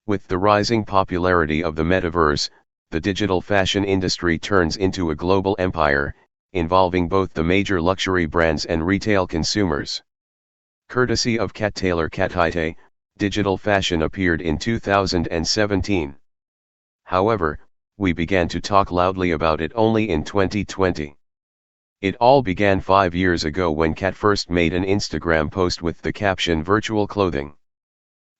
With the rising popularity of the metaverse, the digital fashion industry turns into a global empire, involving both the major luxury brands and retail consumers. Courtesy of Cat Taylor Catite, digital fashion appeared in 2017. However, we began to talk loudly about it only in 2020. It all began 5 years ago when Cat first made an Instagram post with the caption "Virtual Clothing."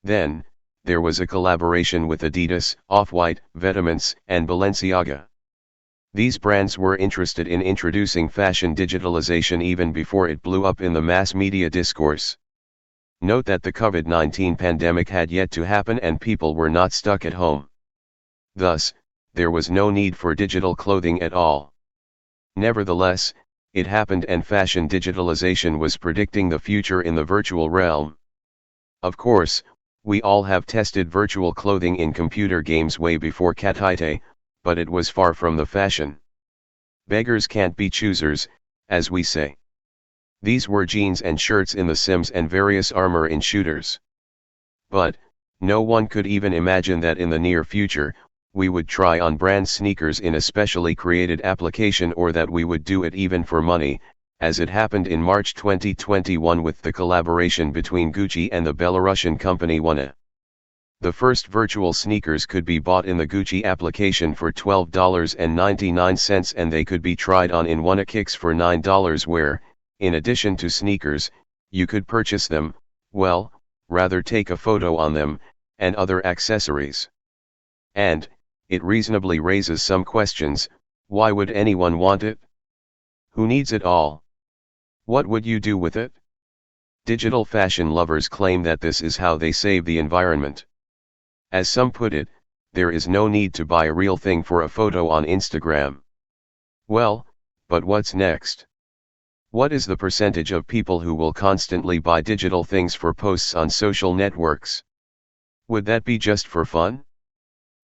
Then, there was a collaboration with Adidas, Off-White, Vetements, and Balenciaga. These brands were interested in introducing fashion digitalization even before it blew up in the mass media discourse. Note that the COVID-19 pandemic had yet to happen and people were not stuck at home. Thus, there was no need for digital clothing at all. Nevertheless, it happened and fashion digitalization was predicting the future in the virtual realm. Of course, we all have tested virtual clothing in computer games way before Catite, but it was far from the fashion. Beggars can't be choosers, as we say. These were jeans and shirts in The Sims and various armor in shooters. But, no one could even imagine that in the near future, we would try on brand sneakers in a specially created application or that we would do it even for money, as it happened in March 2021 with the collaboration between Gucci and the Belarusian company Wuna. The first virtual sneakers could be bought in the Gucci application for $12.99 and they could be tried on in Wuna Kicks for $9 where, in addition to sneakers, you could purchase them, well, rather take a photo on them, and other accessories. And, it reasonably raises some questions: why would anyone want it? Who needs it all? What would you do with it? Digital fashion lovers claim that this is how they save the environment. As some put it, there is no need to buy a real thing for a photo on Instagram. Well, but what's next? What is the percentage of people who will constantly buy digital things for posts on social networks? Would that be just for fun?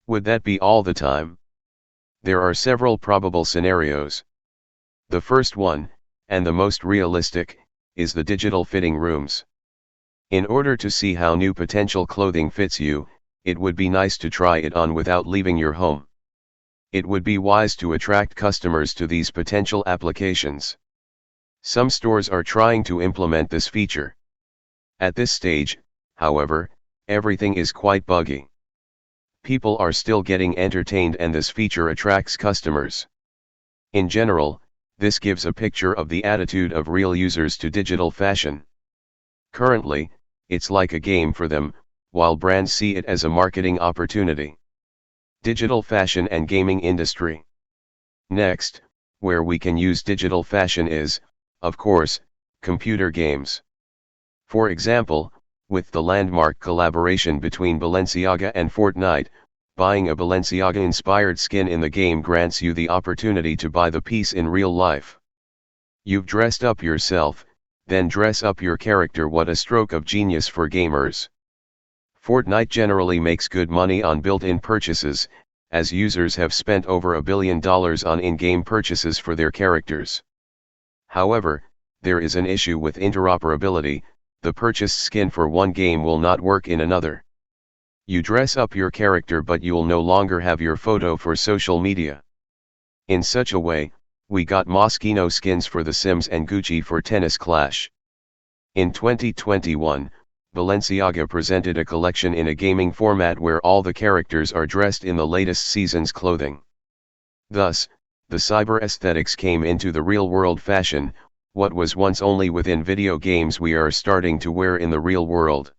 Would that be all the time? There are several probable scenarios. The first one, and the most realistic, is the digital fitting rooms. In order to see how new potential clothing fits you, it would be nice to try it on without leaving your home. It would be wise to attract customers to these potential applications. Some stores are trying to implement this feature. At this stage, however, everything is quite buggy. People are still getting entertained and this feature attracts customers. In general, this gives a picture of the attitude of real users to digital fashion. Currently, it's like a game for them, while brands see it as a marketing opportunity. Digital fashion and gaming industry. Next, where we can use digital fashion is, of course, computer games. For example, with the landmark collaboration between Balenciaga and Fortnite, buying a Balenciaga-inspired skin in the game grants you the opportunity to buy the piece in real life. You've dressed up yourself, then dress up your character. What a stroke of genius for gamers. Fortnite generally makes good money on built-in purchases, as users have spent over $1 billion on in-game purchases for their characters. However, there is an issue with interoperability. The purchased skin for one game will not work in another. You dress up your character but you'll no longer have your photo for social media. In such a way, we got Moschino skins for The Sims and Gucci for Tennis Clash. In 2021, Balenciaga presented a collection in a gaming format where all the characters are dressed in the latest season's clothing. Thus, the cyber aesthetics came into the real-world fashion. What was once only within video games we are starting to wear in the real world.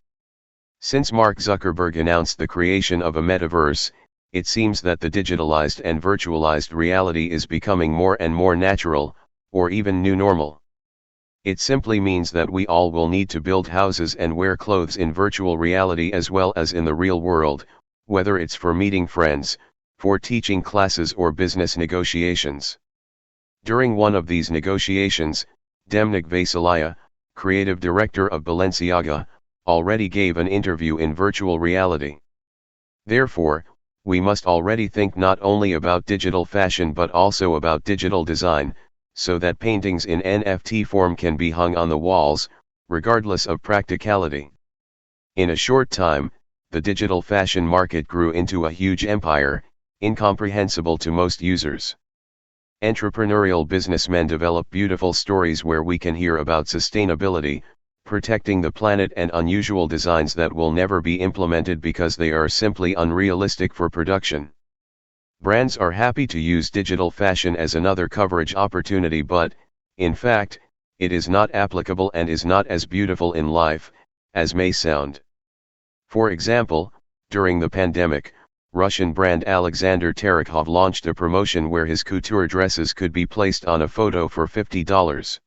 Since Mark Zuckerberg announced the creation of a metaverse, it seems that the digitalized and virtualized reality is becoming more and more natural, or even new normal. It simply means that we all will need to build houses and wear clothes in virtual reality as well as in the real world, whether it's for meeting friends, for teaching classes or business negotiations. During one of these negotiations, Demnik Vasilya, creative director of Balenciaga, already gave an interview in virtual reality. Therefore, we must already think not only about digital fashion but also about digital design, so that paintings in NFT form can be hung on the walls, regardless of practicality. In a short time, the digital fashion market grew into a huge empire, incomprehensible to most users. Entrepreneurial businessmen develop beautiful stories where we can hear about sustainability, protecting the planet, and unusual designs that will never be implemented because they are simply unrealistic for production. Brands are happy to use digital fashion as another coverage opportunity, but, in fact, it is not applicable and is not as beautiful in life as may sound. For example, during the pandemic, Russian brand Alexander Tereshkov launched a promotion where his couture dresses could be placed on a photo for $50.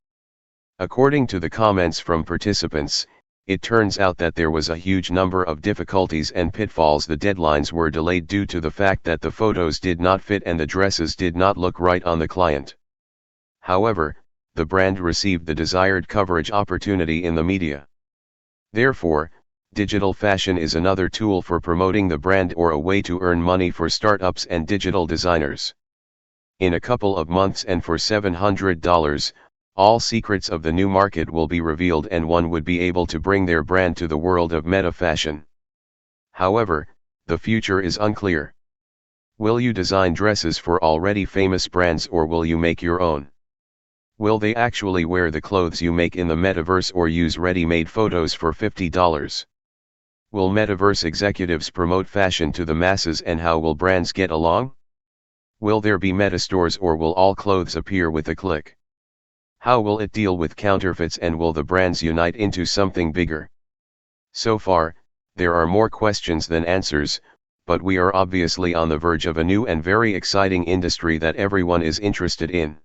According to the comments from participants, it turns out that there was a huge number of difficulties and pitfalls. The deadlines were delayed due to the fact that the photos did not fit and the dresses did not look right on the client. However, the brand received the desired coverage opportunity in the media. Therefore, digital fashion is another tool for promoting the brand or a way to earn money for startups and digital designers. In a couple of months and for $700, all secrets of the new market will be revealed and one would be able to bring their brand to the world of meta fashion. However, the future is unclear. Will you design dresses for already famous brands or will you make your own? Will they actually wear the clothes you make in the metaverse or use ready-made photos for $50? Will metaverse executives promote fashion to the masses and how will brands get along? Will there be meta stores or will all clothes appear with a click? How will it deal with counterfeits and will the brands unite into something bigger? So far, there are more questions than answers, but we are obviously on the verge of a new and very exciting industry that everyone is interested in.